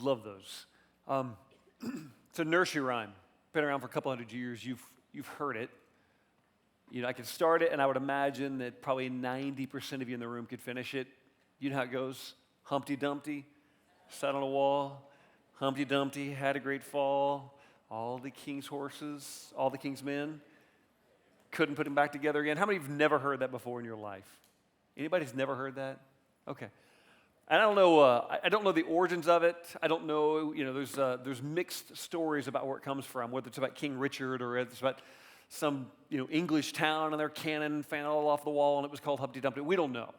Love those. It's a nursery rhyme. Been around for a couple hundred years. You've heard it. You know, I could start it, and I would imagine that probably 90% of you in the room could finish it. You know how it goes. Humpty Dumpty sat on a wall. Humpty Dumpty had a great fall. All the king's horses, all the king's men couldn't put him back together again. How many of you have never heard that before in your life? Anybody's never heard that? Okay. And I don't know the origins of it. I don't know, there's mixed stories about where it comes from, whether it's about King Richard or it's about some, English town and their cannon fell all off the wall and it was called Humpty Dumpty. We don't know.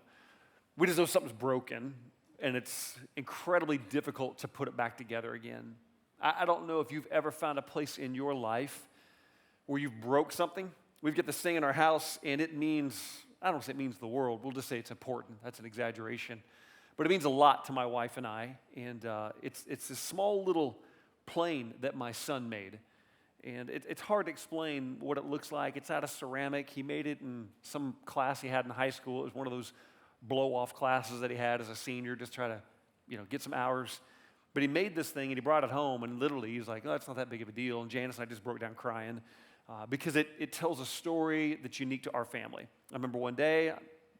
We just know something's broken and it's incredibly difficult to put it back together again. I don't know if you've ever found a place in your life where you've broke something. We've got this thing in our house, and it means, I don't want to say it means the world. We'll just say it's important. That's an exaggeration. But it means a lot to my wife and I, and it's this small little plane that my son made. And it's hard to explain what it looks like. It's out of ceramic. He made it in some class he had in high school. It was one of those blow-off classes that he had as a senior, just try to, get some hours. But he made this thing, and he brought it home, and literally he was like, oh, it's not that big of a deal. And Janice and I just broke down crying because it tells a story that's unique to our family. I remember one day,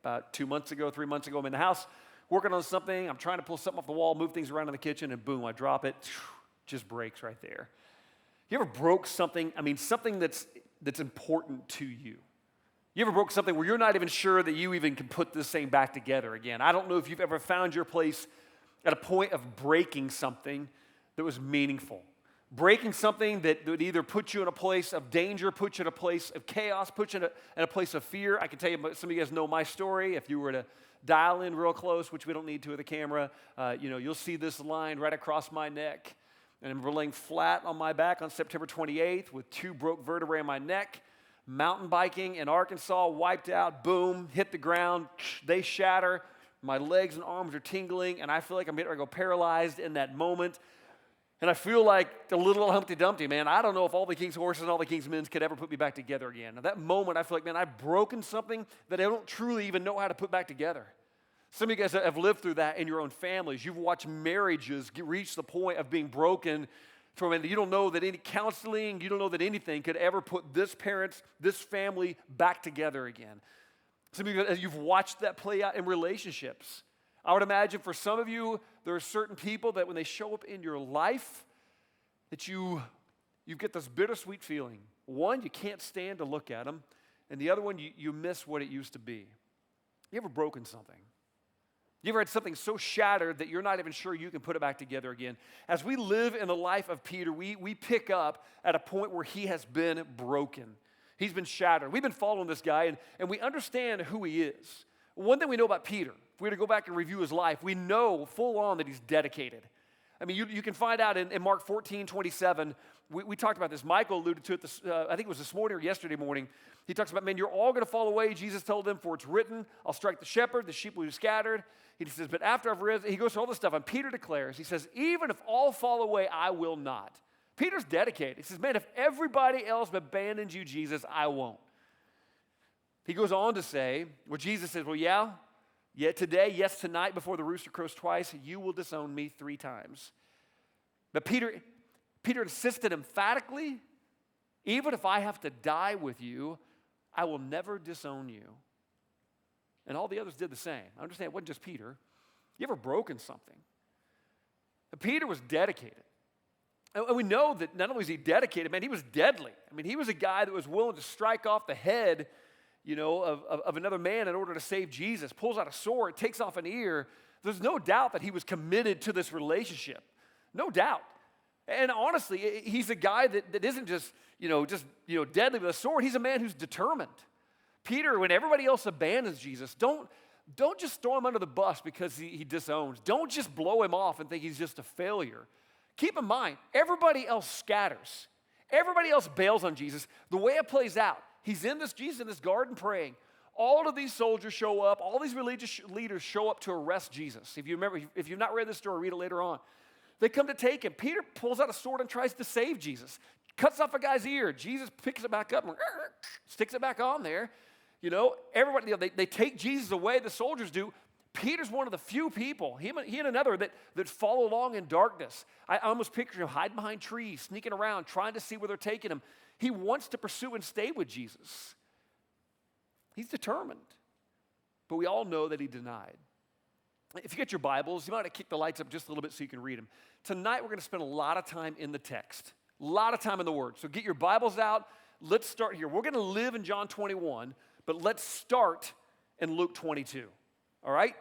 about 3 months ago, I'm in the house working on something. I'm trying to pull something off the wall, move things around in the kitchen, and boom, I drop it. Just breaks right there. You ever broke something, something that's important to you? You ever broke something where you're not even sure that you even can put this thing back together again? I don't know if you've ever found your place at a point of breaking something that was meaningful. Breaking something that would either put you in a place of danger, put you in a place of chaos, put you in a place of fear. I can tell you, some of you guys know my story. If you were to dial in real close, which we don't need to with the camera, you'll see this line right across my neck. And I'm laying flat on my back on September 28th with 2 broke vertebrae in my neck. Mountain biking in Arkansas, wiped out, boom, hit the ground, they shatter. My legs and arms are tingling, and I feel like I'm getting ready to go paralyzed in that moment. And I feel like the little Humpty Dumpty, man. I don't know if all the king's horses and all the king's men could ever put me back together again. At that moment, I feel like, man, I've broken something that I don't truly even know how to put back together. Some of you guys have lived through that in your own families. You've watched marriages reach the point of being broken to where you don't know that any counseling, you don't know that anything could ever put this family back together again. Some of you, you've watched that play out in relationships. I would imagine for some of you, there are certain people that when they show up in your life, that you get this bittersweet feeling. One, you can't stand to look at them, and the other one, you miss what it used to be. You ever broken something? You ever had something so shattered that you're not even sure you can put it back together again? As we live in the life of Peter, we pick up at a point where he has been broken. He's been shattered. We've been following this guy, and we understand who he is. One thing we know about Peter, if we were to go back and review his life, we know full on that he's dedicated. You can find out in Mark 14:27. We talked about this. Michael alluded to it, I think it was this morning or yesterday morning. He talks about, man, you're all going to fall away. Jesus told them, for it's written, I'll strike the shepherd, the sheep will be scattered. He says, but after I've risen, he goes through all this stuff, and Peter declares, he says, even if all fall away, I will not. Peter's dedicated. He says, man, if everybody else abandons you, Jesus, I won't. He goes on to say, well, Jesus says, well, yeah, today, yes, tonight, before the rooster crows twice, you will disown me 3 times. But Peter insisted emphatically, even if I have to die with you, I will never disown you. And all the others did the same. I understand it wasn't just Peter. You ever broken something? But Peter was dedicated. And we know that not only was he dedicated, man, he was deadly. He was a guy that was willing to strike off the head, of another man in order to save Jesus. Pulls out a sword, takes off an ear. There's no doubt that he was committed to this relationship. No doubt. And honestly, he's a guy that isn't just deadly with a sword. He's a man who's determined. Peter, when everybody else abandons Jesus, don't just throw him under the bus because he disowns. Don't just blow him off and think he's just a failure. Keep in mind, everybody else scatters. Everybody else bails on Jesus. The way it plays out, he's in this garden praying. All of these soldiers show up. All these religious leaders show up to arrest Jesus. If you've not read this story, read it later on. They come to take him. Peter pulls out a sword and tries to save Jesus. Cuts off a guy's ear. Jesus picks it back up and sticks it back on there. Everybody, they take Jesus away, the soldiers do. Peter's one of the few people, he and another, that follow along in darkness. I almost picture him hiding behind trees, sneaking around, trying to see where they're taking him. He wants to pursue and stay with Jesus. He's determined. But we all know that he denied. If you get your Bibles, you might want to kick the lights up just a little bit so you can read them. Tonight, we're going to spend a lot of time in the text, a lot of time in the Word. So get your Bibles out. Let's start here. We're going to live in John 21, but let's start in Luke 22. All right?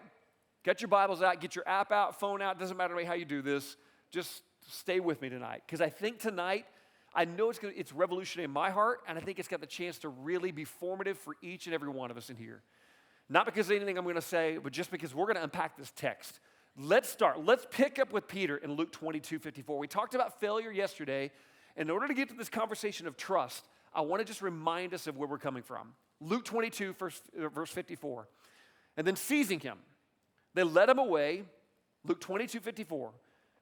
Get your Bibles out, get your app out, phone out. Doesn't matter to me how you do this. Just stay with me tonight. Because I think tonight, I know it's revolutionary in my heart, and I think it's got the chance to really be formative for each and every one of us in here. Not because of anything I'm going to say, but just because we're going to unpack this text. Let's start. Let's pick up with Peter in Luke 22:54. We talked about failure yesterday. In order to get to this conversation of trust, I want to just remind us of where we're coming from. Luke 22, verse 54. And then seizing him, they led him away. Luke 22:54.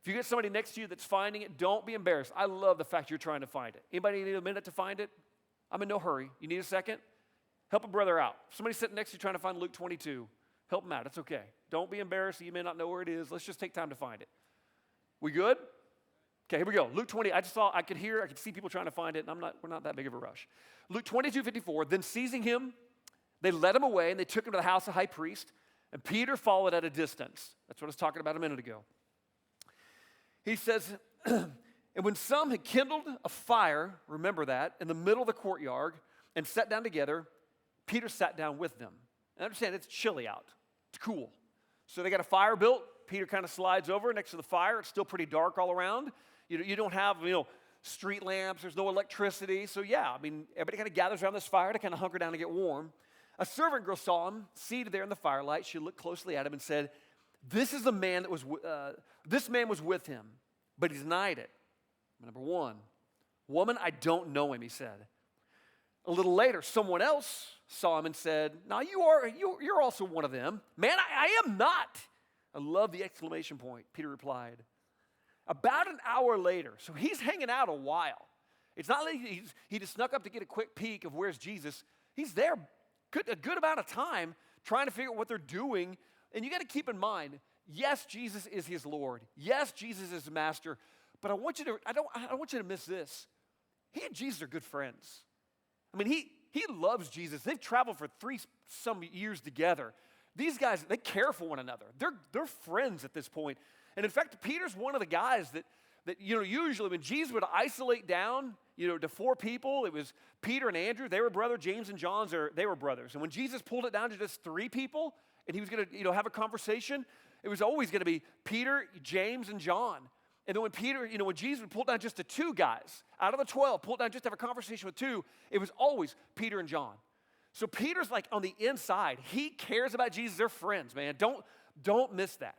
If you get somebody next to you that's finding it, don't be embarrassed. I love the fact you're trying to find it. Anybody need a minute to find it? I'm in no hurry. You need a second? Help a brother out. Somebody sitting next to you trying to find Luke 22. Help them out. It's okay. Don't be embarrassed. You may not know where it is. Let's just take time to find it. We good? Okay, here we go. Luke 20. I could see people trying to find it, and we're not that big of a rush. Luke 22:54. Then seizing him, they led him away, and they took him to the house of the high priest, and Peter followed at a distance. That's what I was talking about a minute ago. He says, and when some had kindled a fire, remember that, in the middle of the courtyard, and sat down together, Peter sat down with them. And understand, it's chilly out. It's cool. So they got a fire built. Peter kind of slides over next to the fire. It's still pretty dark all around. You don't have, street lamps. There's no electricity. So yeah, everybody kind of gathers around this fire to kind of hunker down and get warm. A servant girl saw him seated there in the firelight. She looked closely at him and said, this man was with him, but he denied it. Number one, woman, I don't know him, he said. A little later, someone else saw him and said, now you're also one of them. Man, I am not. I love the exclamation point. Peter replied. About an hour later, so he's hanging out a while. It's not like he just snuck up to get a quick peek of where's Jesus. He's there a good amount of time trying to figure out what they're doing. And you got to keep in mind, yes, Jesus is his Lord. Yes, Jesus is his master. But I don't want you to miss this. He and Jesus are good friends. He loves Jesus. They've traveled for some years together. These guys, they care for one another. They're friends at this point. And in fact, Peter's one of the guys that usually when Jesus would isolate down, to four people, it was Peter and Andrew. They were brothers. James and John, they were brothers. And when Jesus pulled it down to just three people, and he was going to, have a conversation, it was always going to be Peter, James, and John. And then when Jesus would pull down just to two guys, out of the 12, pull down just to have a conversation with two, it was always Peter and John. So Peter's like on the inside. He cares about Jesus. They're friends, man. Don't miss that.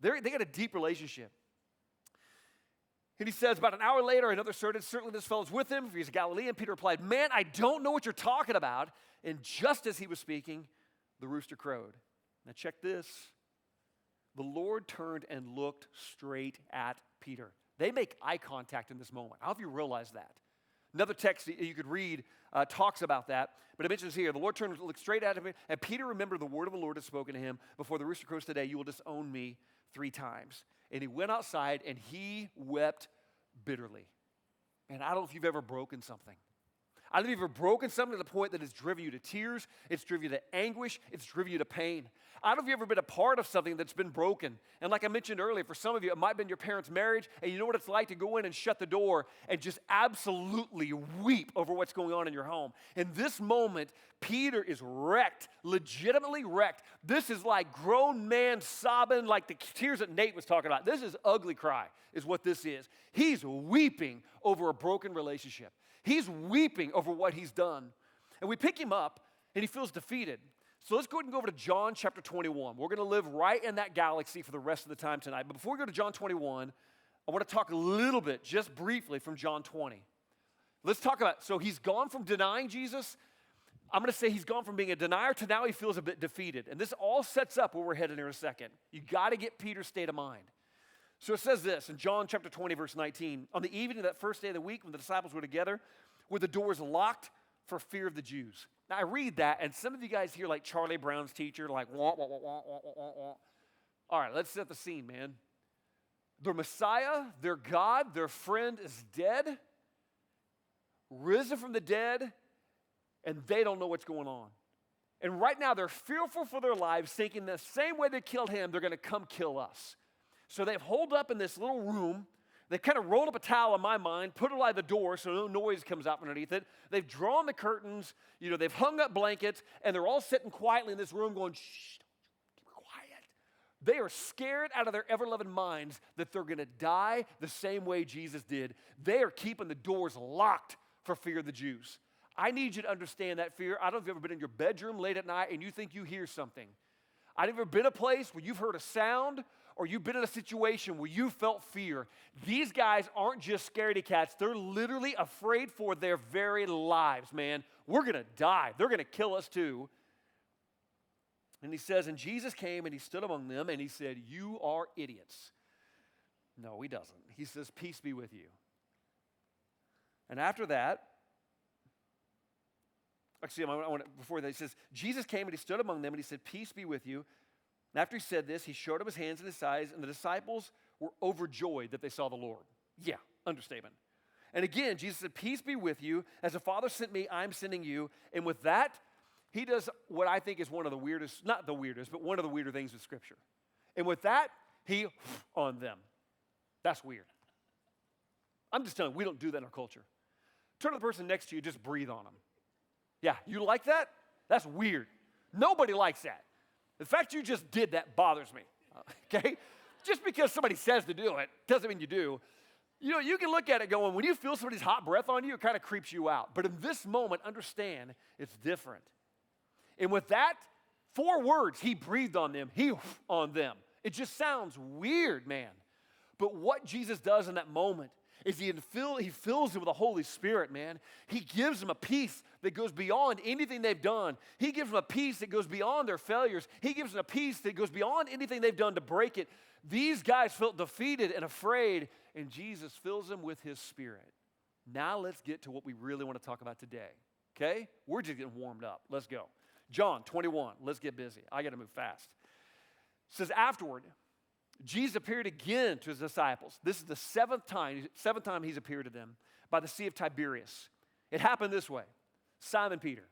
They got a deep relationship. And he says, about an hour later, another certainly this fellow's with him, for he's a Galilean. Peter replied, man, I don't know what you're talking about. And just as he was speaking, the rooster crowed. Now check this. The Lord turned and looked straight at Peter. They make eye contact in this moment. I don't know if you realize that. Another text that you could read talks about that, but it mentions here, the Lord turned and looked straight at him, and Peter remembered the word of the Lord had spoken to him, before the rooster crows today, you will disown me 3 times. And he went outside, and he wept bitterly. And I don't know if you've ever broken something. I don't know if you've ever broken something to the point that it's driven you to tears, it's driven you to anguish, it's driven you to pain. I don't know if you've ever been a part of something that's been broken. And like I mentioned earlier, for some of you, it might have been your parents' marriage, and you know what it's like to go in and shut the door and just absolutely weep over what's going on in your home. In this moment, Peter is wrecked, legitimately wrecked. This is like grown man sobbing, like the tears that Nate was talking about. This is ugly cry, is what this is. He's weeping over a broken relationship. He's weeping over what he's done. And we pick him up, and he feels defeated. So let's go ahead and go over to John chapter 21. We're going to live right in that galaxy for the rest of the time tonight. But before we go to John 21, I want to talk a little bit, just briefly, from John 20. Let's talk about, so he's gone from denying Jesus. I'm going to say he's gone from being a denier to now he feels a bit defeated. And this all sets up where we're headed in a second. You got to get Peter's state of mind. So it says this in John chapter 20, verse 19. On the evening of that first day of the week when the disciples were together, with the doors locked for fear of the Jews. Now, I read that, and some of you guys hear like Charlie Brown's teacher, like, wah, wah, wah, wah, wah, wah, wah. All right, let's set the scene, man. Their Messiah, their God, their friend is dead, risen from the dead, and they don't know what's going on. And right now, they're fearful for their lives, thinking the same way they killed him, they're going to come kill us. So they've holed up in this little room. They kind of rolled up a towel in my mind, put it by the door so no noise comes out from underneath it. They've drawn the curtains, they've hung up blankets, and they're all sitting quietly in this room going, shh, keep quiet. They are scared out of their ever-loving minds that they're going to die the same way Jesus did. They are keeping the doors locked for fear of the Jews. I need you to understand that fear. I don't know if you've ever been in your bedroom late at night and you think you hear something. I've never been a place where you've heard a sound or you've been in a situation where you felt fear. These guys aren't just scaredy cats. They're literally afraid for their very lives, man. We're going to die. They're going to kill us too. And he says, and Jesus came and he stood among them and he said, you are idiots. No, he doesn't. He says, peace be with you. And after that, actually, before that, he says, Jesus came and he stood among them and he said, peace be with you. And after he said this, he showed him his hands and his sides, and the disciples were overjoyed that they saw the Lord. Yeah, understatement. And again, Jesus said, peace be with you. As the Father sent me, I'm sending you. And with that, he does what I think is one of the weirdest, not the weirdest, but one of the weirder things in Scripture. And with that, he on them. That's weird. I'm just telling you, we don't do that in our culture. Turn to the person next to you, just breathe on them. Yeah, you like that? That's weird. Nobody likes that. The fact you just did that bothers me, okay? Just because somebody says to do it doesn't mean you do. You can look at it going, when you feel somebody's hot breath on you, it kind of creeps you out. But in this moment, understand it's different. And with that, 4 words, he breathed on them, he on them. It just sounds weird, man. But what Jesus does in that moment is he fills them with the Holy Spirit, man. He gives them a peace that goes beyond anything they've done. He gives them a peace that goes beyond their failures. He gives them a peace that goes beyond anything they've done to break it. These guys felt defeated and afraid, and Jesus fills them with his Spirit. Now let's get to what we really want to talk about today, okay? We're just getting warmed up. Let's go. John 21. Let's get busy. I got to move fast. It says, afterward, Jesus appeared again to his disciples. This is the seventh time he's appeared to them by the Sea of Tiberias. It happened this way. Simon Peter.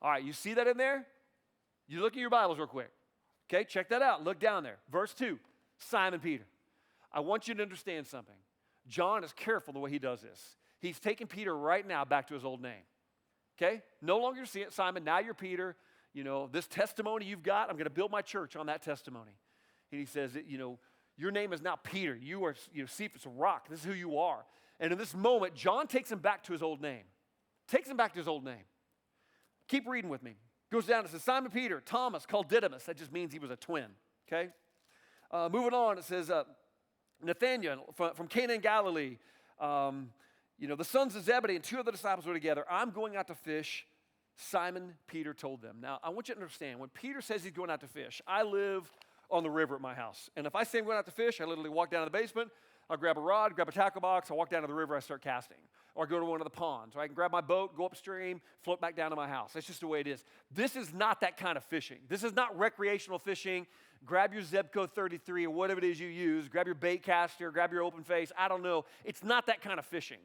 All right, you see that in there? You look at your Bibles real quick. Okay, check that out. Look down there. Verse 2, Simon Peter. I want you to understand something. John is careful the way he does this. He's taking Peter right now back to his old name. Okay? No longer Simon, now you're Peter. This testimony you've got, I'm going to build my church on that testimony. And he says, your name is now Peter. You are Cephas, a rock. This is who you are. And in this moment, John takes him back to his old name. Takes him back to his old name. Keep reading with me. Goes down, it says, Simon Peter, Thomas, called Didymus. That just means he was a twin, okay? Moving on, it says, Nathanael from Cana in Galilee. The sons of Zebedee and 2 other disciples were together. I'm going out to fish. Simon Peter told them. Now, I want you to understand, when Peter says he's going out to fish, I live on the river at my house. And if I say I'm going out to fish, I literally walk down to the basement, I'll grab a rod, grab a tackle box, I walk down to the river, I start casting. Or I go to one of the ponds, or I can grab my boat, go upstream, float back down to my house. That's just the way it is. This is not that kind of fishing. This is not recreational fishing. Grab your Zebco 33 or whatever it is you use, grab your bait caster, grab your open face, I don't know. It's not that kind of fishing.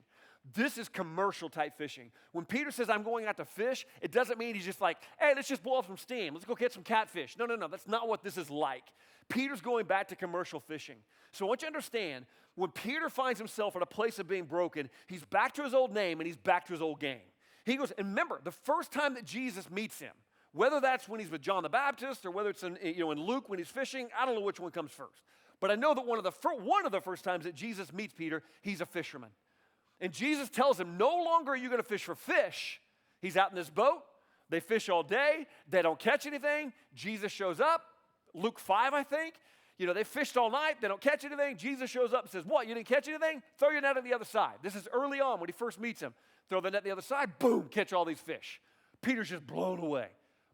This is commercial type fishing. When Peter says, I'm going out to fish, it doesn't mean he's just like, hey, let's just blow up some steam. Let's go catch some catfish. No. That's not what this is like. Peter's going back to commercial fishing. So I want you to understand, when Peter finds himself in a place of being broken, he's back to his old name and he's back to his old game. He goes, and remember, the first time that Jesus meets him, whether that's when he's with John the Baptist or whether it's in Luke when he's fishing, I don't know which one comes first. But I know that one of the first times that Jesus meets Peter, he's a fisherman. And Jesus tells him, no longer are you going to fish for fish. He's out in this boat. They fish all day. They don't catch anything. Jesus shows up. Luke 5, I think. They fished all night. They don't catch anything. Jesus shows up and says, what, you didn't catch anything? Throw your net on the other side. This is early on when he first meets him. Throw the net on the other side. Boom, catch all these fish. Peter's just blown away.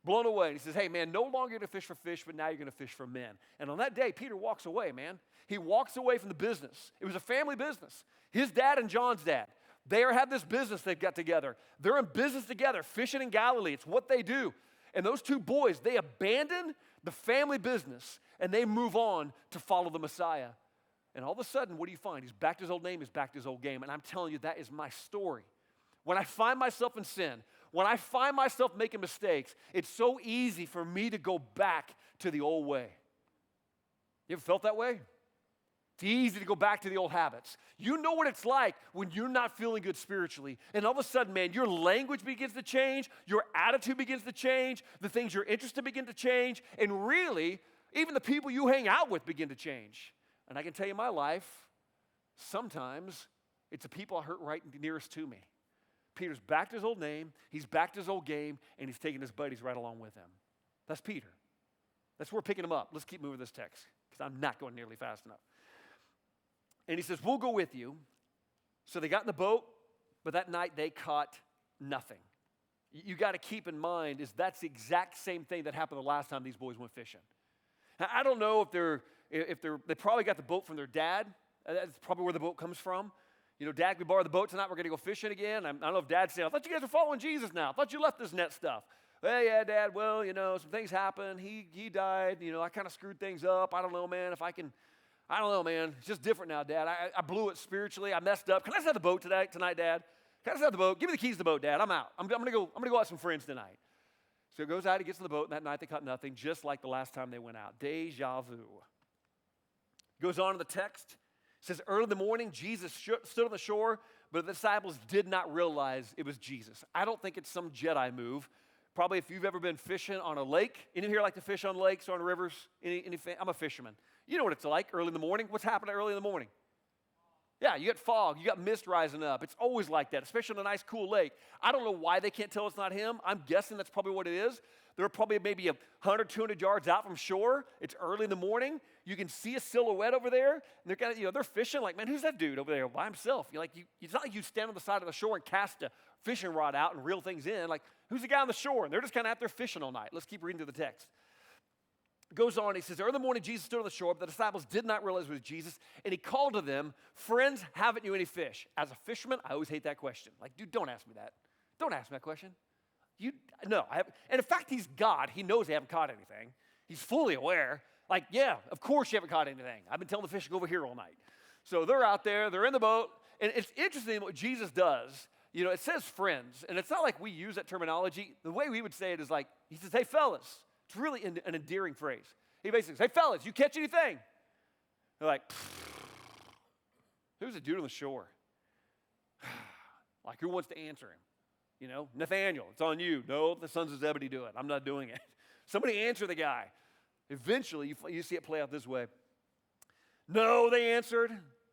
Blown away. And he says, hey, man, no longer going to fish for fish, but now you're going to fish for men. And on that day, Peter walks away, man. He walks away from the business. It was a family business. His dad and John's dad. They have this business they've got together. They're in business together, fishing in Galilee. It's what they do. And those two boys, they abandon the family business and they move on to follow the Messiah. And all of a sudden, what do you find? He's back to his old name, he's back to his old game. And I'm telling you, that is my story. When I find myself in sin, when I find myself making mistakes, it's so easy for me to go back to the old way. You ever felt that way? It's easy to go back to the old habits. You know what it's like when you're not feeling good spiritually, and all of a sudden, man, your language begins to change, your attitude begins to change, the things you're interested in begin to change, and really, even the people you hang out with begin to change. And I can tell you my life, sometimes it's the people I hurt right nearest to me. Peter's back to his old name, he's back to his old game, and he's taking his buddies right along with him. That's Peter. That's where we're picking him up. Let's keep moving this text, because I'm not going nearly fast enough. And he says, we'll go with you. So they got in the boat, but that night they caught nothing. You got to keep in mind is that's the exact same thing that happened the last time these boys went fishing. Now, I don't know if they probably got the boat from their dad. That's probably where the boat comes from. You know, Dad, we borrow the boat tonight. We're going to go fishing again. I don't know if Dad's saying, I thought you guys were following Jesus now. I thought you left this net stuff. Well, yeah, Dad, well, you know, some things happened. He died. You know, I kind of screwed things up. I don't know, man, if I can. I don't know, man. It's just different now, Dad. I blew it spiritually. I messed up. Can I just have the boat tonight, Dad? Can I just have the boat? Give me the keys to the boat, Dad. I'm out. I'm gonna go out with some friends tonight. So he goes out, he gets to the boat, and that night they caught nothing, just like the last time they went out. Deja vu. Goes on in the text. It says, early in the morning, Jesus stood on the shore, but the disciples did not realize it was Jesus. I don't think it's some Jedi move. Probably if you've ever been fishing on a lake. Any of you here like to fish on lakes or on rivers? I'm a fisherman. You know what it's like early in the morning. What's happening early in the morning? Yeah, you got fog. You got mist rising up. It's always like that, especially on a nice, cool lake. I don't know why they can't tell it's not him. I'm guessing that's probably what it is. They're probably maybe 100, 200 yards out from shore. It's early in the morning. You can see a silhouette over there. And they're kind of, they're fishing like, man, who's that dude over there by himself? It's not like you stand on the side of the shore and cast a fishing rod out and reel things in. Like, who's the guy on the shore? And they're just kind of out there fishing all night. Let's keep reading through the text. Goes on, he says, early in the morning, Jesus stood on the shore, but the disciples did not realize it was Jesus, and he called to them, friends, haven't you any fish? As a fisherman, I always hate that question. Like, dude, don't ask me that. Don't ask me that question. No, I haven't. And in fact, he's God. He knows they haven't caught anything. He's fully aware. Like, yeah, of course you haven't caught anything. I've been telling the fish to go over here all night. So they're out there, they're in the boat, and it's interesting what Jesus does. You know, it says friends, and it's not like we use that terminology. The way we would say it is like, he says, hey, fellas. It's really an endearing phrase. He basically says, hey, fellas, you catch anything? They're like, who's the dude on the shore? Like, who wants to answer him? You know, Nathaniel, it's on you. No, the sons of Zebedee do it. I'm not doing it. Somebody answer the guy. Eventually, you see it play out this way. No, they answered.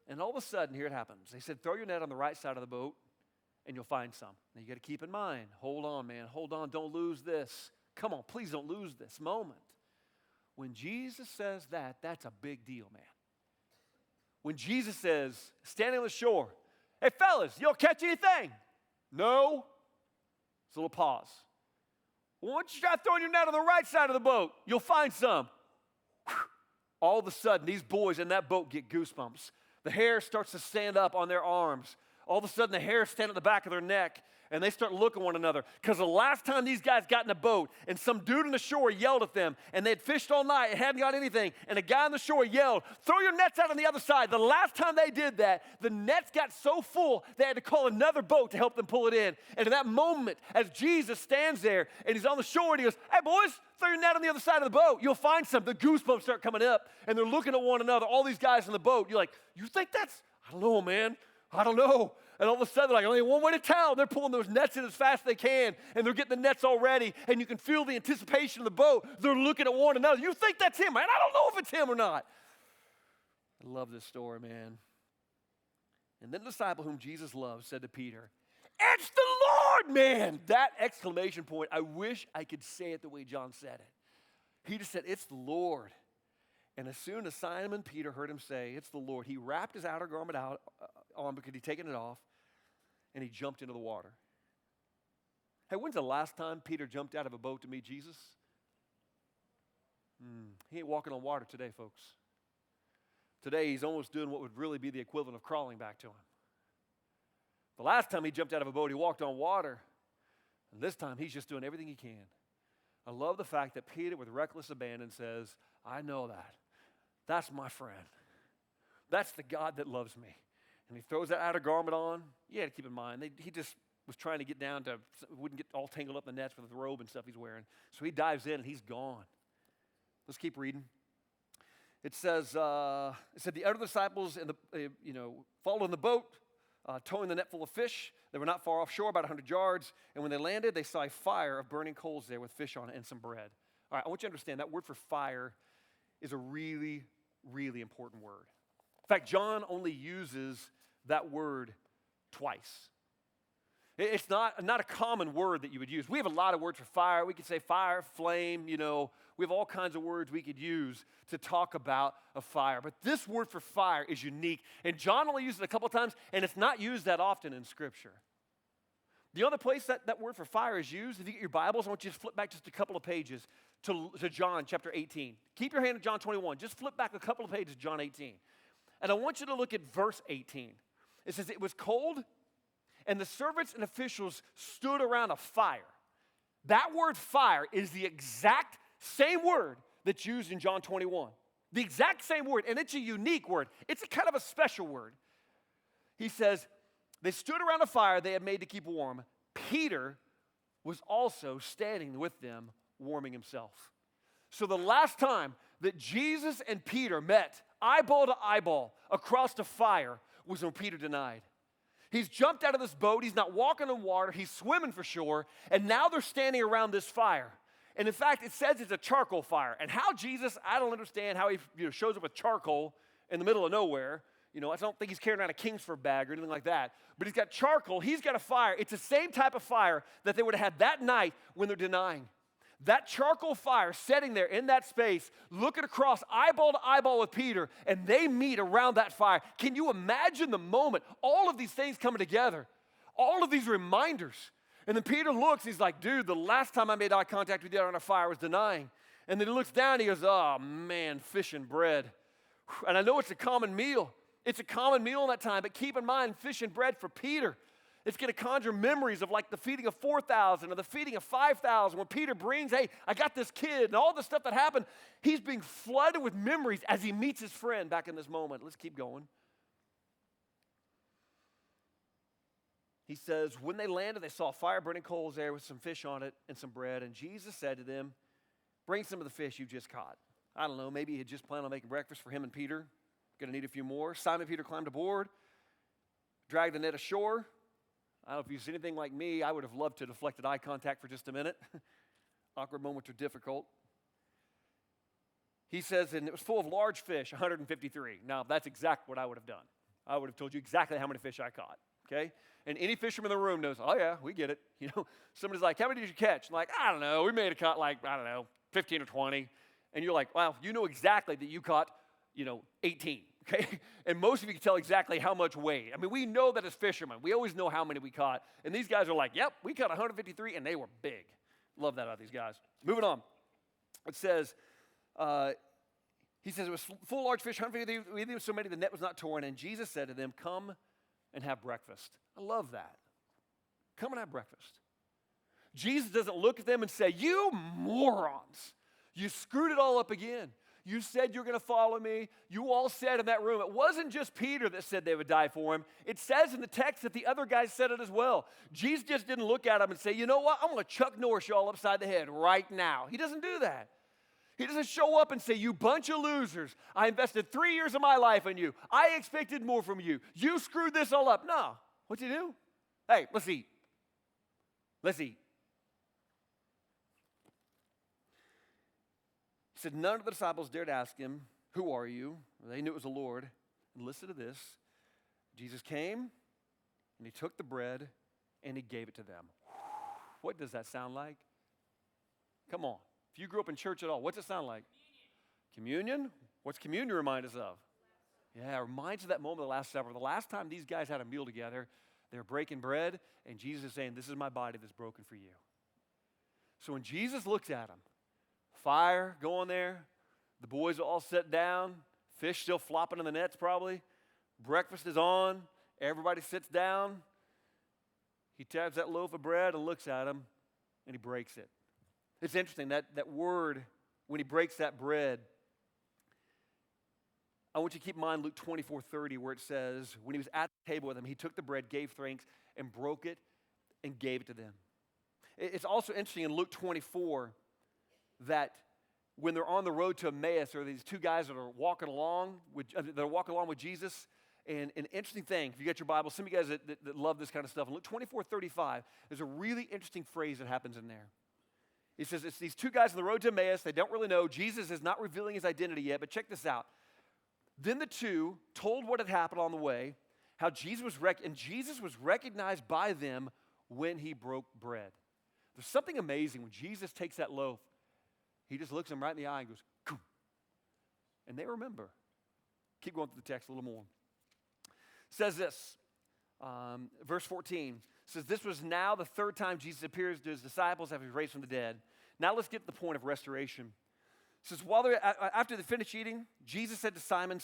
And all of a sudden, here it happens. They said, throw your net on the right side of the boat, and you'll find some. Now, you got to keep in mind, hold on, man. Hold on. Don't lose this. Come on, please don't lose this moment. When Jesus says that, that's a big deal, man. When Jesus says, standing on the shore, hey, fellas, you'll catch anything? No. It's a little pause. Well, why don't you try throwing your net on the right side of the boat? You'll find some. Whew. All of a sudden, these boys in that boat get goosebumps. The hair starts to stand up on their arms. All of a sudden, the hair stands at the back of their neck. And they start looking at one another. Because the last time these guys got in a boat and some dude on the shore yelled at them and they'd fished all night and hadn't got anything, and a guy on the shore yelled, throw your nets out on the other side. The last time they did that, the nets got so full they had to call another boat to help them pull it in. And in that moment, as Jesus stands there and he's on the shore and he goes, hey boys, throw your net on the other side of the boat. You'll find some. The goosebumps start coming up and they're looking at one another, all these guys in the boat. You're like, you think that's, I don't know, man. I don't know. And all of a sudden, they're like, only one way to town. They're pulling those nets in as fast as they can, and they're getting the nets all ready, and you can feel the anticipation of the boat. They're looking at one another. You think that's him, man? I don't know if it's him or not. I love this story, man. And then the disciple whom Jesus loved said to Peter, it's the Lord, man. That exclamation point, I wish I could say it the way John said it. He just said, it's the Lord. And as soon as Simon Peter heard him say, it's the Lord, he wrapped his outer garment on because he'd taken it off, and he jumped into the water. Hey, when's the last time Peter jumped out of a boat to meet Jesus? He ain't walking on water today, folks. Today, he's almost doing what would really be the equivalent of crawling back to him. The last time he jumped out of a boat, he walked on water. And this time, he's just doing everything he can. I love the fact that Peter, with reckless abandon, says, I know that. That's my friend. That's the God that loves me. And he throws that outer garment on. You got to keep in mind, he just was trying to get down to, wouldn't get all tangled up in the nets with the robe and stuff he's wearing. So he dives in and he's gone. Let's keep reading. It said the other disciples followed in the boat, towing the net full of fish. They were not far offshore, about 100 yards. And when they landed, they saw a fire of burning coals there with fish on it and some bread. All right, I want you to understand that word for fire is a really, really important word. In fact, John only uses that word twice. It's not a common word that you would use. We have a lot of words for fire. We could say fire, flame, we have all kinds of words we could use to talk about a fire. But this word for fire is unique. And John only uses it a couple of times, and it's not used that often in Scripture. The other place that word for fire is used, if you get your Bibles, I want you to flip back just a couple of pages to John chapter 18. Keep your hand at John 21. Just flip back a couple of pages to John 18. And I want you to look at verse 18. It says, it was cold, and the servants and officials stood around a fire. That word fire is the exact same word that's used in John 21. The exact same word, and it's a unique word. It's a kind of a special word. He says, they stood around a fire they had made to keep warm. Peter was also standing with them, warming himself. So the last time that Jesus and Peter met eyeball to eyeball across the fire was when Peter denied. He's jumped out of this boat. He's not walking on water. He's swimming for shore. And now they're standing around this fire. And in fact, it says it's a charcoal fire. And how Jesus, I don't understand how he shows up with charcoal in the middle of nowhere. I don't think he's carrying around a Kingsford bag or anything like that. But he's got charcoal. He's got a fire. It's the same type of fire that they would have had that night when they're denying. That charcoal fire sitting there in that space, looking across eyeball to eyeball with Peter, and they meet around that fire. Can you imagine the moment? All of these things coming together, all of these reminders. And then Peter looks, he's like, dude, the last time I made eye contact with you around a fire was denying. And then he looks down, he goes, oh man, fish and bread. And I know it's a common meal. It's a common meal in that time, but keep in mind, fish and bread for Peter, it's going to conjure memories of like the feeding of 4,000 or the feeding of 5,000 when Peter brings, hey, I got this kid and all the stuff that happened. He's being flooded with memories as he meets his friend back in this moment. Let's keep going. He says, when they landed, they saw fire burning coals there with some fish on it and some bread. And Jesus said to them, bring some of the fish you just caught. I don't know, maybe he had just planned on making breakfast for him and Peter. Going to need a few more. Simon Peter climbed aboard, dragged the net ashore. I don't know if you've seen anything like me. I would have loved to have deflected eye contact for just a minute. Awkward moments are difficult. He says, and it was full of large fish, 153. Now, that's exactly what I would have done. I would have told you exactly how many fish I caught, okay? And any fisherman in the room knows, oh, yeah, we get it. Somebody's like, how many did you catch? I'm like, I don't know. We may have caught 15 or 20. And you're like, wow, you know exactly that you caught, 18. Okay? And most of you can tell exactly how much weight. I mean, we know that as fishermen. We always know how many we caught. And these guys are like, yep, we caught 153, and they were big. Love that out of these guys. Moving on. It says, he says, it was full of large fish, 153, there was so many the net was not torn. And Jesus said to them, come and have breakfast. I love that. Come and have breakfast. Jesus doesn't look at them and say, you morons, you screwed it all up again. You said you're going to follow me. You all said in that room. It wasn't just Peter that said they would die for him. It says in the text that the other guys said it as well. Jesus just didn't look at them and say, you know what? I'm going to Chuck Norris you all upside the head right now. He doesn't do that. He doesn't show up and say, you bunch of losers. I invested 3 years of my life in you. I expected more from you. You screwed this all up. No. What'd you do? Hey, let's eat. Let's eat. He said, none of the disciples dared ask him, who are you? They knew it was the Lord. And listen to this. Jesus came, and he took the bread, and he gave it to them. What does that sound like? Come on. If you grew up in church at all, what's it sound like? Communion? What's communion remind us of? Yeah, it reminds us of that moment of the Last Supper. The last time these guys had a meal together, they were breaking bread, and Jesus is saying, this is my body that's broken for you. So when Jesus looks at them, fire going there, the boys are all set down, fish still flopping in the nets probably, breakfast is on, everybody sits down, He taps that loaf of bread and looks at him, and he breaks it. It's interesting, that word, when he breaks that bread, I want you to keep in mind Luke 24:30, where it says, when he was at the table with them, he took the bread, gave thanks, and broke it and gave it to them. It's also interesting in Luke 24 that when they're on the road to Emmaus, there are these two guys that are walking along with Jesus. And an interesting thing, if you got your Bible, some of you guys that love this kind of stuff, in Luke 24:35, there's a really interesting phrase that happens in there. It says it's these two guys on the road to Emmaus. They don't really know. Jesus is not revealing his identity yet, but check this out. Then the two told what had happened on the way, how Jesus was recognized by them when he broke bread. There's something amazing when Jesus takes that loaf. He just looks them right in the eye and goes, "Coom." And they remember. Keep going through the text a little more. It says this, verse 14. Says, this was now the third time Jesus appears to his disciples after he was raised from the dead. Now let's get to the point of restoration. It says, after they finished eating, Jesus said to Simon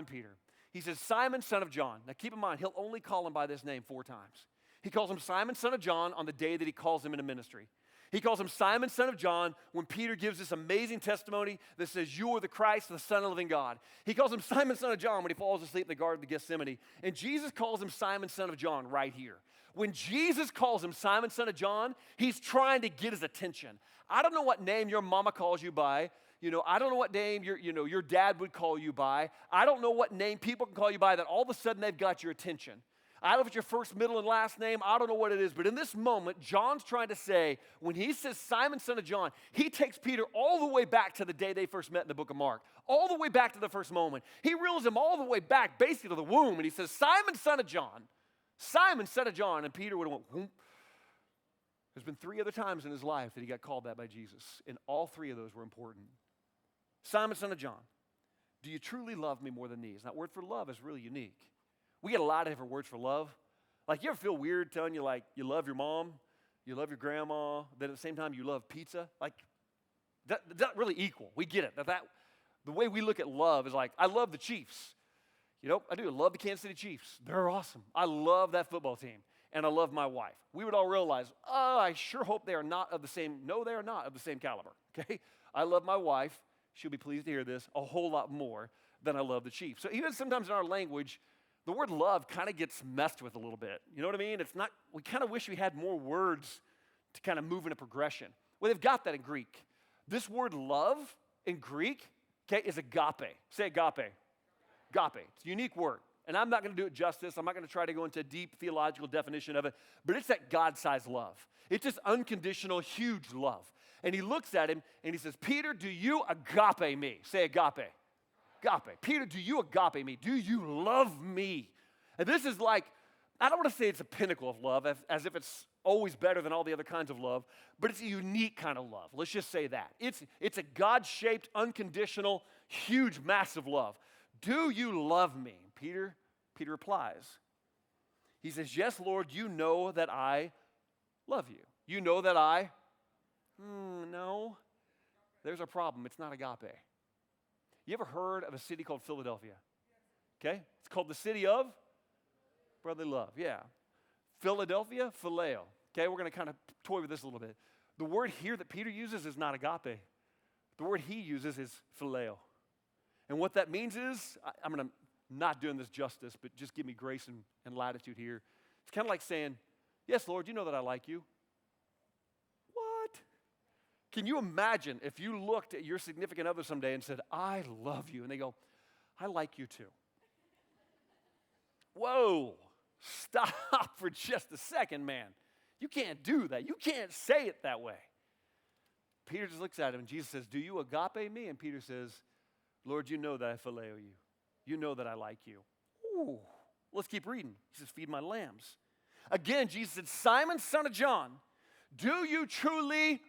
Peter, he says, Simon, son of John. Now keep in mind, he'll only call him by this name 4 times. He calls him Simon, son of John on the day that he calls him into ministry. He calls him Simon, son of John, when Peter gives this amazing testimony that says, you are the Christ, the Son of the living God. He calls him Simon, son of John, when he falls asleep in the Garden of Gethsemane. And Jesus calls him Simon, son of John, right here. When Jesus calls him Simon, son of John, he's trying to get his attention. I don't know what name your mama calls you by. I don't know what name your dad would call you by. I don't know what name people can call you by that all of a sudden they've got your attention. I don't know if it's your first, middle, and last name. I don't know what it is. But in this moment, John's trying to say, when he says Simon, son of John, he takes Peter all the way back to the day they first met in the book of Mark, all the way back to the first moment. He reels him all the way back, basically to the womb, and he says, Simon, son of John. Simon, son of John. And Peter would have went, whoop. There's been 3 other times in his life that he got called that by Jesus, and all 3 of those were important. Simon, son of John, do you truly love me more than these? That word for love is really unique. We get a lot of different words for love. Like, you ever feel weird telling you, like, you love your mom, you love your grandma, then at the same time you love pizza? Like, that's not really equal. We get it. The way we look at love is like, I love the Chiefs. I do. I love the Kansas City Chiefs. They're awesome. I love that football team. And I love my wife. We would all realize, I sure hope they are not of the same, no, they are not of the same caliber, okay? I love my wife. She'll be pleased to hear this a whole lot more than I love the Chiefs. So even sometimes in our language, the word love kind of gets messed with a little bit. You know what I mean? We kind of wish we had more words to kind of move in a progression. Well, they've got that in Greek. This word love in Greek, okay, is agape. Say agape. Agape. It's a unique word. And I'm not going to do it justice. I'm not going to try to go into a deep theological definition of it, but it's that God-sized love. It's just unconditional, huge love. And he looks at him and he says, Peter, do you agape me? Say agape. Agape. Peter, do you agape me? Do you love me? And this is like, I don't want to say it's a pinnacle of love, as if it's always better than all the other kinds of love, but it's a unique kind of love. Let's just say that. It's a God-shaped, unconditional, huge, massive love. Do you love me? Peter replies. He says, yes, Lord, you know that I love you. You know that I, no. There's a problem. It's not agape. You ever heard of a city called Philadelphia? Okay? It's called the city of brotherly love. Yeah. Philadelphia, phileo. Okay, we're going to kind of toy with this a little bit. The word here that Peter uses is not agape. The word he uses is phileo. And what that means is, I'm going to not doing this justice, but just give me grace and latitude here. It's kind of like saying, yes, Lord, you know that I like you. What? Can you imagine if you looked at your significant other someday and said, I love you, and they go, I like you too. Whoa, stop for just a second, man. You can't do that. You can't say it that way. Peter just looks at him, and Jesus says, do you agape me? And Peter says, Lord, you know that I phileo you. You know that I like you. Ooh, let's keep reading. He says, feed my lambs. Again, Jesus said, Simon, son of John, do you truly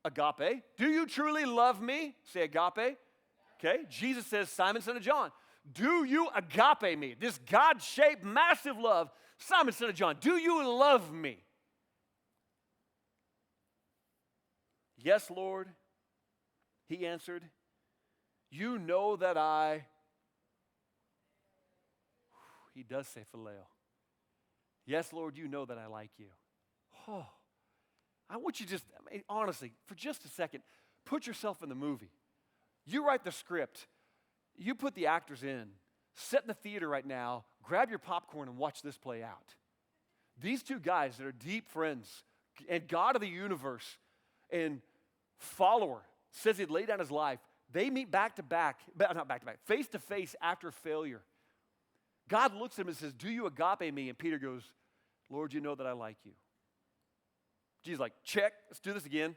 agape? Do you truly love me? Say agape. Okay, Jesus says, Simon, son of John, do you agape me? This God-shaped, massive love. Simon, son of John, do you love me? Yes, Lord, he answered. You know that I, he does say phileo. Yes, Lord, you know that I like you. Oh, I want you just, honestly, for just a second, put yourself in the movie. You write the script. You put the actors in. Sit in the theater right now. Grab your popcorn and watch this play out. These two guys that are deep friends and God of the universe and follower says he'd lay down his life. They meet back to back, not back to back, face to face after failure. God looks at him and says, do you agape me? And Peter goes, Lord, you know that I like you. Jesus is like, check, let's do this again.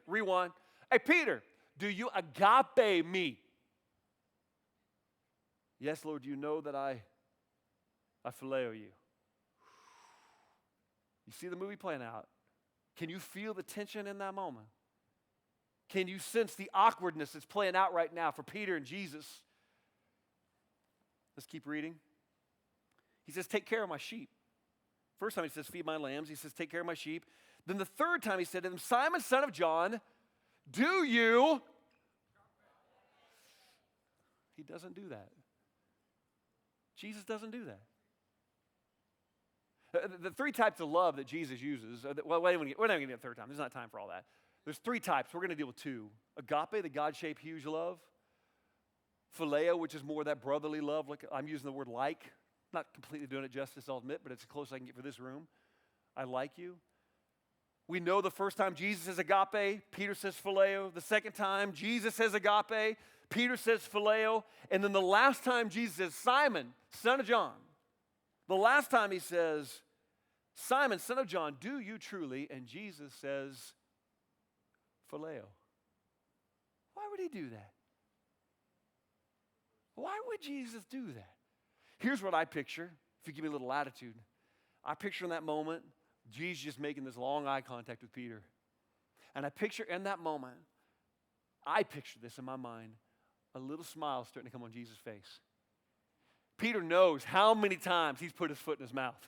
Rewind. Hey, Peter, do you agape me? Yes, Lord, you know that I phileo you. You see the movie playing out. Can you feel the tension in that moment? Can you sense the awkwardness that's playing out right now for Peter and Jesus? Let's keep reading. He says, take care of my sheep. First time he says, feed my lambs. He says, take care of my sheep. Then the third time he said to them, Simon, son of John, do you? He doesn't do that. Jesus doesn't do that. The three types of love that Jesus uses, well, we're not going to get a third time. There's not time for all that. There's three types. We're going to deal with two. Agape, the God-shaped huge love. Phileo, which is more that brotherly love. Like I'm using the word like. Not completely doing it justice, I'll admit, but it's as close as I can get for this room. I like you. We know the first time Jesus says agape, Peter says phileo. The second time Jesus says agape, Peter says phileo. And then the last time Jesus says, Simon, son of John. The last time he says, Simon, son of John, do you truly? And Jesus says, phileo. Why would he do that? Why would Jesus do that? Here's what I picture, if you give me a little latitude. I picture in that moment, Jesus just making this long eye contact with Peter. And I picture in that moment, I picture this in my mind, a little smile starting to come on Jesus' face. Peter knows how many times he's put his foot in his mouth.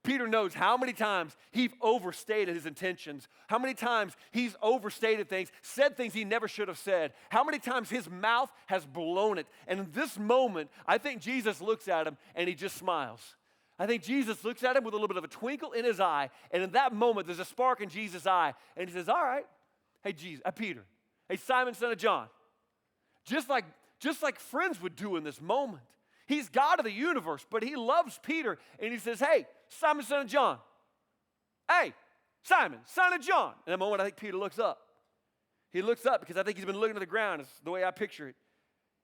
Peter knows how many times he's overstated his intentions, how many times he's overstated things, said things he never should have said, how many times his mouth has blown it. And in this moment, I think Jesus looks at him and he just smiles. I think Jesus looks at him with a little bit of a twinkle in his eye, and in that moment, there's a spark in Jesus' eye, and he says, all right, hey, Peter, hey, Simon, son of John, just like friends would do in this moment. He's God of the universe, but he loves Peter, and he says, hey, Simon, son of John. Hey, Simon, son of John. In that moment, I think Peter looks up. He looks up because I think he's been looking at the ground. It's the way I picture it.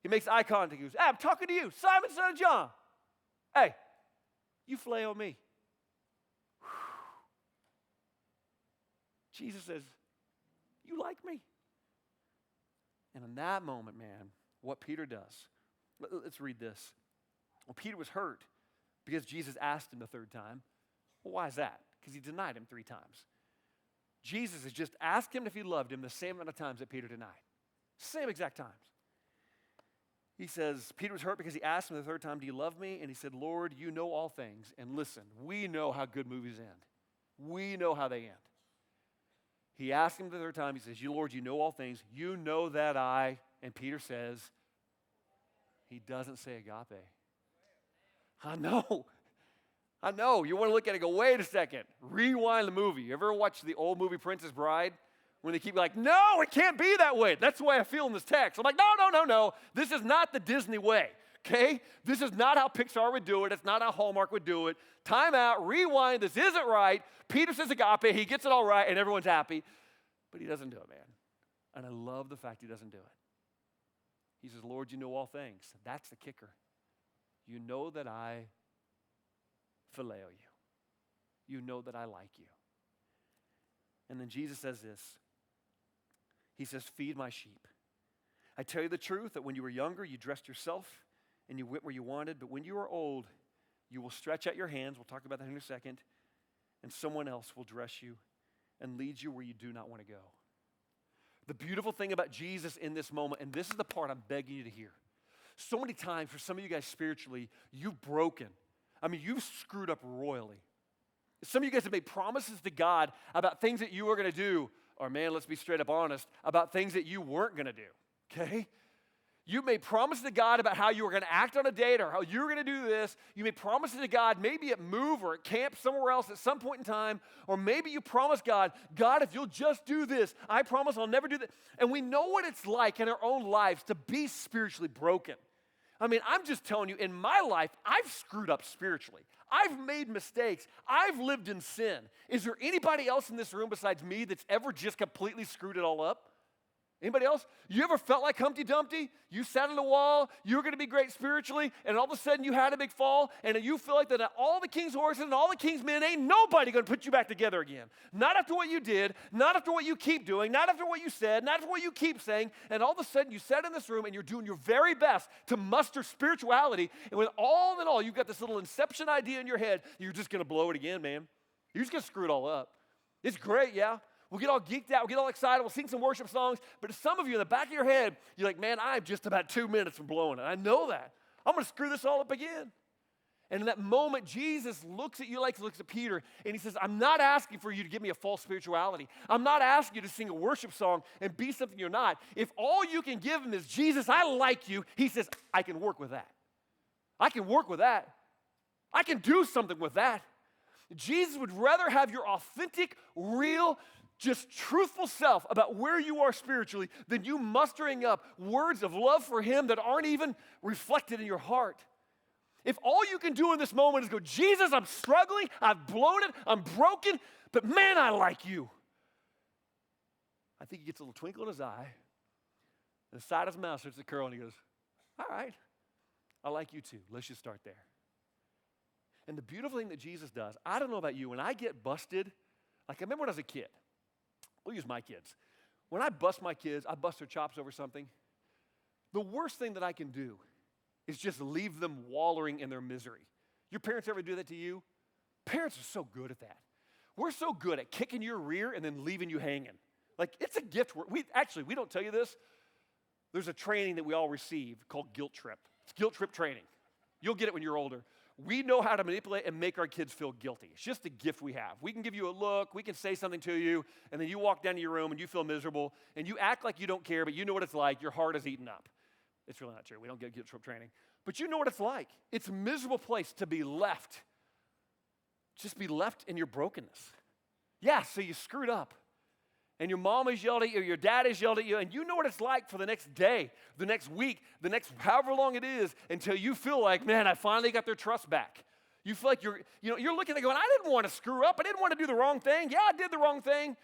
He makes eye contact. He goes, hey, I'm talking to you, Simon, son of John. Hey, you phileo me. Whew. Jesus says, you like me? And in that moment, man, what Peter does, let's read this. Well, Peter was hurt because Jesus asked him the third time. Well, why is that? Because he denied him 3 times. Jesus has just asked him if he loved him the same amount of times that Peter denied. Same exact times. He says, Peter was hurt because he asked him the third time, do you love me? And he said, Lord, you know all things. And listen, we know how good movies end. We know how they end. He asked him the third time, he says, Lord, you know all things. You know that I, and Peter says, he doesn't say agape. I know. You want to look at it and go, wait a second. Rewind the movie. You ever watch the old movie Princess Bride? When they keep like, no, it can't be that way. That's the way I feel in this text. I'm like, no. This is not the Disney way, okay? This is not how Pixar would do it. It's not how Hallmark would do it. Time out, rewind. This isn't right. Peter says agape. He gets it all right, and everyone's happy. But he doesn't do it, man. And I love the fact he doesn't do it. He says, Lord, you know all things. That's the kicker. You know that I phileo you. You know that I like you. And then Jesus says this. He says, feed my sheep. I tell you the truth that when you were younger, you dressed yourself and you went where you wanted. But when you are old, you will stretch out your hands. We'll talk about that in a second. And someone else will dress you and lead you where you do not want to go. The beautiful thing about Jesus in this moment, and this is the part I'm begging you to hear. So many times for some of you guys spiritually, you've broken. I mean, you've screwed up royally. Some of you guys have made promises to God about things that you were going to do, or man, let's be straight up honest, about things that you weren't going to do, okay? You made promises to God about how you were going to act on a date or how you were going to do this. You made promises to God maybe at Move or at camp somewhere else at some point in time. Or maybe you promised God, God, if you'll just do this, I promise I'll never do that. And we know what it's like in our own lives to be spiritually broken. I mean, I'm just telling you, in my life, I've screwed up spiritually. I've made mistakes. I've lived in sin. Is there anybody else in this room besides me that's ever just completely screwed it all up? Anybody else? You ever felt like Humpty Dumpty? You sat on the wall, you were going to be great spiritually, and all of a sudden you had a big fall, and you feel like that all the king's horses and all the king's men, ain't nobody going to put you back together again. Not after what you did, not after what you keep doing, not after what you said, not after what you keep saying, and all of a sudden you sat in this room and you're doing your very best to muster spirituality, and with all in all, you've got this little inception idea in your head, you're just going to blow it again, man. You're just going to screw it all up. It's great, yeah. We'll get all geeked out, we'll get all excited, we'll sing some worship songs, but some of you in the back of your head, you're like, man, I'm just about 2 minutes from blowing it. I know that. I'm going to screw this all up again. And in that moment, Jesus looks at you like he looks at Peter, and he says, I'm not asking for you to give me a false spirituality. I'm not asking you to sing a worship song and be something you're not. If all you can give him is, Jesus, I like you, he says, I can work with that. I can work with that. I can do something with that. Jesus would rather have your authentic, real, just truthful self about where you are spiritually than you mustering up words of love for him that aren't even reflected in your heart. If all you can do in this moment is go, Jesus, I'm struggling, I've blown it, I'm broken, but man, I like you. I think he gets a little twinkle in his eye, and the side of his mouth starts to curl, and he goes, all right, I like you too. Let's just start there. And the beautiful thing that Jesus does, I don't know about you, when I get busted, like I remember when I was a kid. We'll use my kids. When I bust my kids, I bust their chops over something. The worst thing that I can do is just leave them wallowing in their misery. Your parents ever do that to you? Parents are so good at that. We're so good at kicking your rear and then leaving you hanging. Like, it's a gift. We don't tell you this. There's a training that we all receive called guilt trip. It's guilt trip training. You'll get it when you're older. We know how to manipulate and make our kids feel guilty. It's just a gift we have. We can give you a look, we can say something to you, and then you walk down to your room and you feel miserable, and you act like you don't care, but you know what it's like. Your heart is eaten up. It's really not true. We don't get guilt trip training. But you know what it's like. It's a miserable place to be left. Just be left in your brokenness. Yeah, so you screwed up. And your mom has yelled at you, or your dad has yelled at you, and you know what it's like for the next day, the next week, the next however long it is, until you feel like, man, I finally got their trust back. You feel like you're looking at it going, I didn't want to screw up. I didn't want to do the wrong thing. Yeah, I did the wrong thing.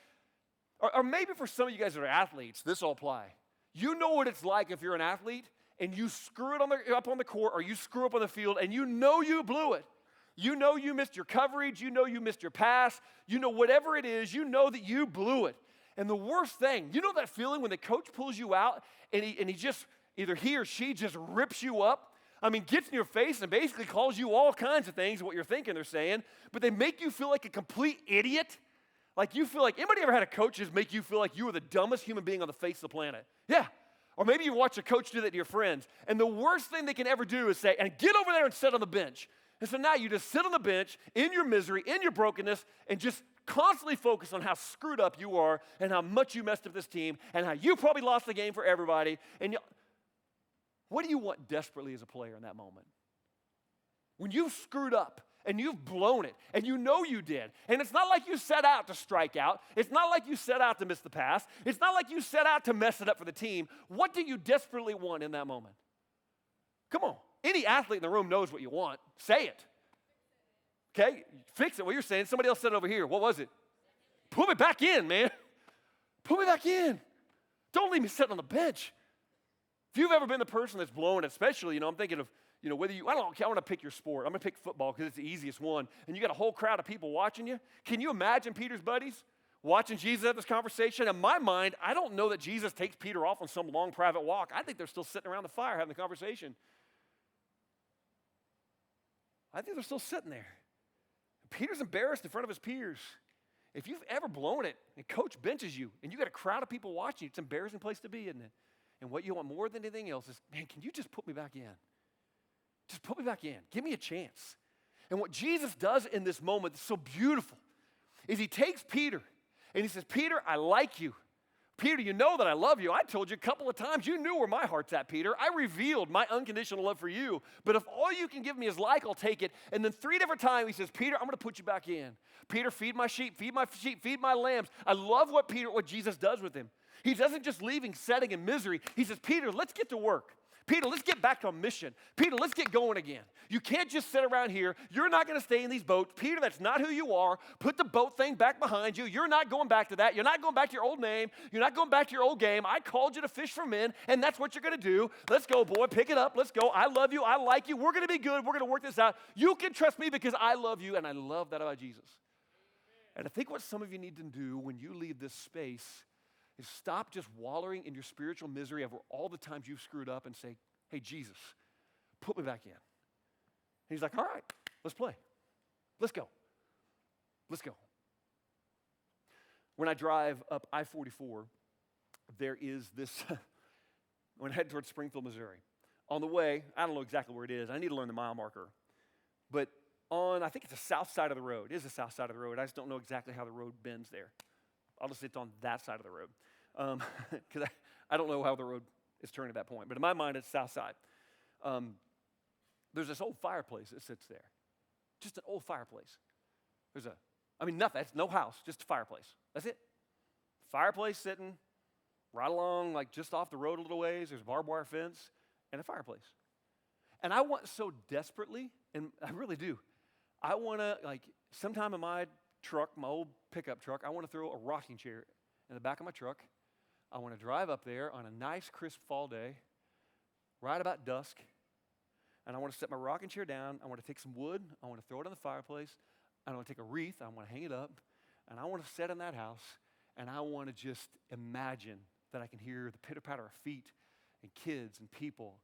Or maybe for some of you guys that are athletes, this will apply. You know what it's like if you're an athlete, and you screw it up on the court, or you screw up on the field, and you know you blew it. You know you missed your coverage. You know you missed your pass. You know whatever it is, you know that you blew it. And the worst thing, you know that feeling when the coach pulls you out and he just, either he or she just rips you up? I mean, gets in your face and basically calls you all kinds of things, what you're thinking they're saying, but they make you feel like a complete idiot. Like you feel like, anybody ever had a coach just make you feel like you were the dumbest human being on the face of the planet? Yeah. Or maybe you watch a coach do that to your friends, and the worst thing they can ever do is say, and get over there and sit on the bench. And so now you just sit on the bench in your misery, in your brokenness, and just constantly focus on how screwed up you are and how much you messed up this team and how you probably lost the game for everybody. And what do you want desperately as a player in that moment? When you've screwed up and you've blown it and you know you did, and it's not like you set out to strike out. It's not like you set out to miss the pass. It's not like you set out to mess it up for the team. What do you desperately want in that moment? Come on. Any athlete in the room knows what you want. Say it. Okay? Fix it. What you're saying. Somebody else said it over here. What was it? Put me back in, man. Put me back in. Don't leave me sitting on the bench. If you've ever been the person that's blown, especially, I'm thinking of, whether I want to pick your sport. I'm going to pick football because it's the easiest one. And you got a whole crowd of people watching you. Can you imagine Peter's buddies watching Jesus have this conversation? In my mind, I don't know that Jesus takes Peter off on some long private walk. I think they're still sitting around the fire having the conversation. I think they're still sitting there. Peter's embarrassed in front of his peers. If you've ever blown it and coach benches you and you got a crowd of people watching you, it's an embarrassing place to be, isn't it? And what you want more than anything else is, man, can you just put me back in? Just put me back in. Give me a chance. And what Jesus does in this moment that's so beautiful is he takes Peter and he says, Peter, I like you, Peter, you know that I love you. I told you a couple of times. You knew where my heart's at, Peter. I revealed my unconditional love for you. But if all you can give me is like, I'll take it. And then 3 different times he says, Peter, I'm going to put you back in. Peter, feed my sheep, feed my lambs. I love what Jesus does with him. He doesn't just leave him setting in misery. He says, Peter, let's get to work. Peter, let's get back on mission. Peter, let's get going again. You can't just sit around here. You're not going to stay in these boats. Peter, that's not who you are. Put the boat thing back behind you. You're not going back to that. You're not going back to your old name. You're not going back to your old game. I called you to fish for men, and that's what you're going to do. Let's go, boy. Pick it up. Let's go. I love you. I like you. We're going to be good. We're going to work this out. You can trust me because I love you, and I love that about Jesus. And I think what some of you need to do when you leave this space is stop just wallowing in your spiritual misery over all the times you've screwed up and say, hey, Jesus, put me back in. And he's like, all right, let's play. Let's go. Let's go. When I drive up I-44, there is this, when I head towards Springfield, Missouri. On the way, I don't know exactly where it is. I need to learn the mile marker. But I think it's the south side of the road. It is the south side of the road. I just don't know exactly how the road bends there. I'll just say it's on that side of the road. Because I don't know how the road is turning at that point. But in my mind, it's south side. There's this old fireplace that sits there. Just an old fireplace. Nothing. That's no house, just a fireplace. That's it. Fireplace sitting right along, like just off the road a little ways. There's a barbed wire fence and a fireplace. And I want so desperately, and I really do, I want to, sometime in my truck, my old pickup truck, I want to throw a rocking chair in the back of my truck. I want to drive up there on a nice, crisp fall day, right about dusk, and I want to set my rocking chair down. I want to take some wood. I want to throw it on the fireplace. I want to take a wreath. I want to hang it up, and I want to sit in that house, and I want to just imagine that I can hear the pitter-patter of feet and kids and people,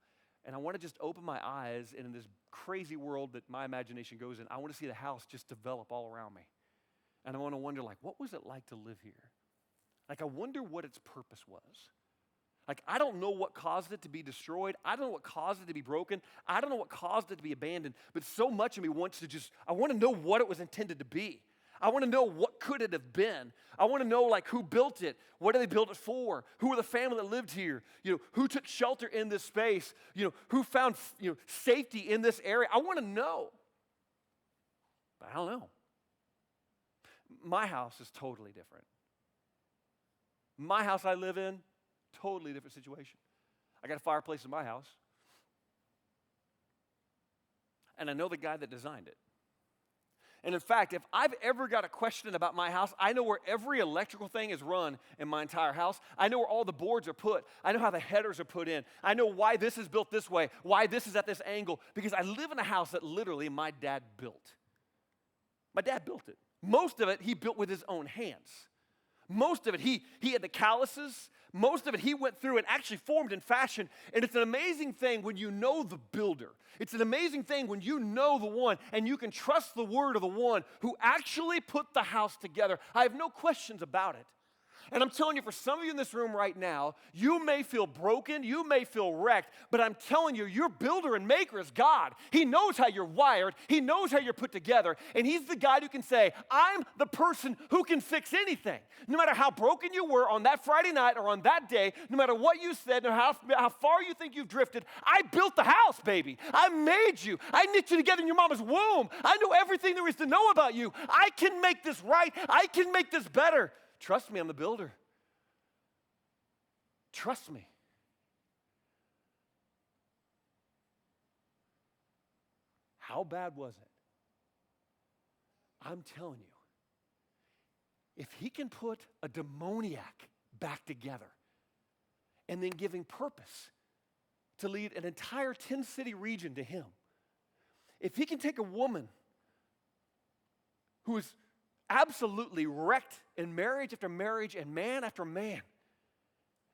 and I want to just open my eyes, and in this crazy world that my imagination goes in, I want to see the house just develop all around me, and I want to wonder, what was it like to live here? I wonder what its purpose was. I don't know what caused it to be destroyed. I don't know what caused it to be broken. I don't know what caused it to be abandoned. But so much of me wants to I want to know what it was intended to be. I want to know what could it have been. I want to know, who built it? What did they build it for? Who were the family that lived here? Who took shelter in this space? Who found, safety in this area? I want to know. But I don't know. My house is totally different. My house I live in, totally different situation. I got a fireplace in my house. And I know the guy that designed it. And in fact, if I've ever got a question about my house, I know where every electrical thing is run in my entire house. I know where all the boards are put. I know how the headers are put in. I know why this is built this way, why this is at this angle, because I live in a house that literally my dad built. My dad built it. Most of it he built with his own hands. Most of it, he had the calluses. Most of it, he went through and actually formed and fashioned. And it's an amazing thing when you know the builder. It's an amazing thing when you know the one and you can trust the word of the one who actually put the house together. I have no questions about it. And I'm telling you, for some of you in this room right now, you may feel broken, you may feel wrecked, but I'm telling you, your builder and maker is God. He knows how you're wired. He knows how you're put together. And he's the God who can say, I'm the person who can fix anything. No matter how broken you were on that Friday night or on that day, no matter what you said, no matter how far you think you've drifted, I built the house, baby. I made you. I knit you together in your mama's womb. I know everything there is to know about you. I can make this right. I can make this better. Trust me, I'm the builder. Trust me. How bad was it? I'm telling you, if he can put a demoniac back together and then giving purpose to lead an entire 10-city region to him, if he can take a woman who is absolutely wrecked in marriage after marriage and man after man,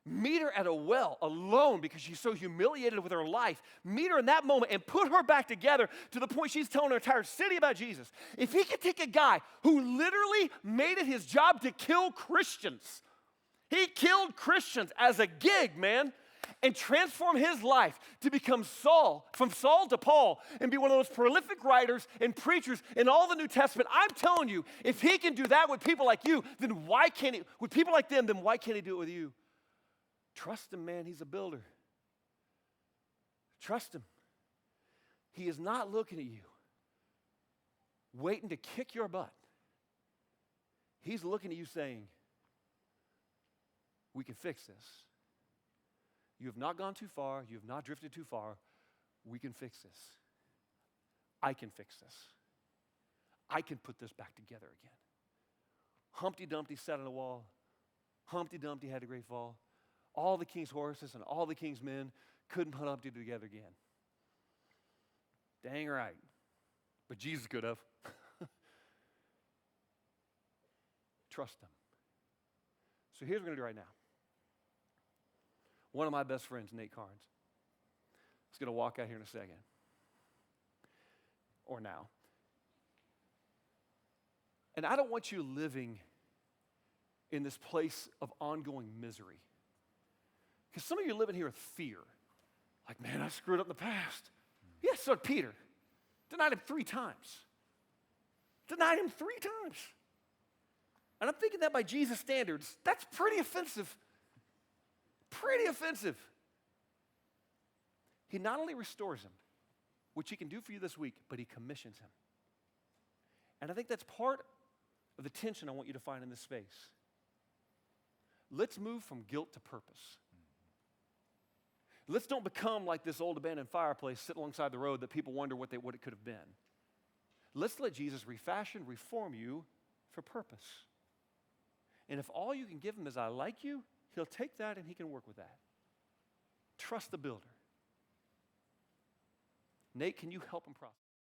meet her at a well alone because she's so humiliated with her life, meet her in that moment and put her back together to the point she's telling her entire city about Jesus. If he could take a guy who literally made it his job to kill Christians, he killed Christians as a gig, man, and transform his life to become Saul, from Saul to Paul, and be one of those prolific writers and preachers in all the New Testament. I'm telling you, if he can do that with people like you, then why can't he, with people like them, then why can't he do it with you? Trust him, man. He's a builder. Trust him. He is not looking at you, waiting to kick your butt. He's looking at you saying, we can fix this. You have not gone too far. You have not drifted too far. We can fix this. I can fix this. I can put this back together again. Humpty Dumpty sat on the wall. Humpty Dumpty had a great fall. All the king's horses and all the king's men couldn't put Humpty together again. Dang right. But Jesus could have. Trust him. So here's what we're going to do right now. One of my best friends, Nate Carnes, is going to walk out here in a second. Or now. And I don't want you living in this place of ongoing misery. Because some of you are living here with fear. Like, man, I screwed up in the past. Yes, so did Peter. Denied him 3 times. Denied him 3 times. And I'm thinking that by Jesus' standards, that's pretty offensive. Pretty offensive. He not only restores him, which he can do for you this week, but he commissions him. And I think that's part of the tension I want you to find in this space. Let's move from guilt to purpose. Let's don't become like this old abandoned fireplace sitting alongside the road that people wonder what it could have been. Let's let Jesus refashion, reform you for purpose. And if all you can give him is I like you, he'll take that and he can work with that. Trust the builder. Nate, can you help him process?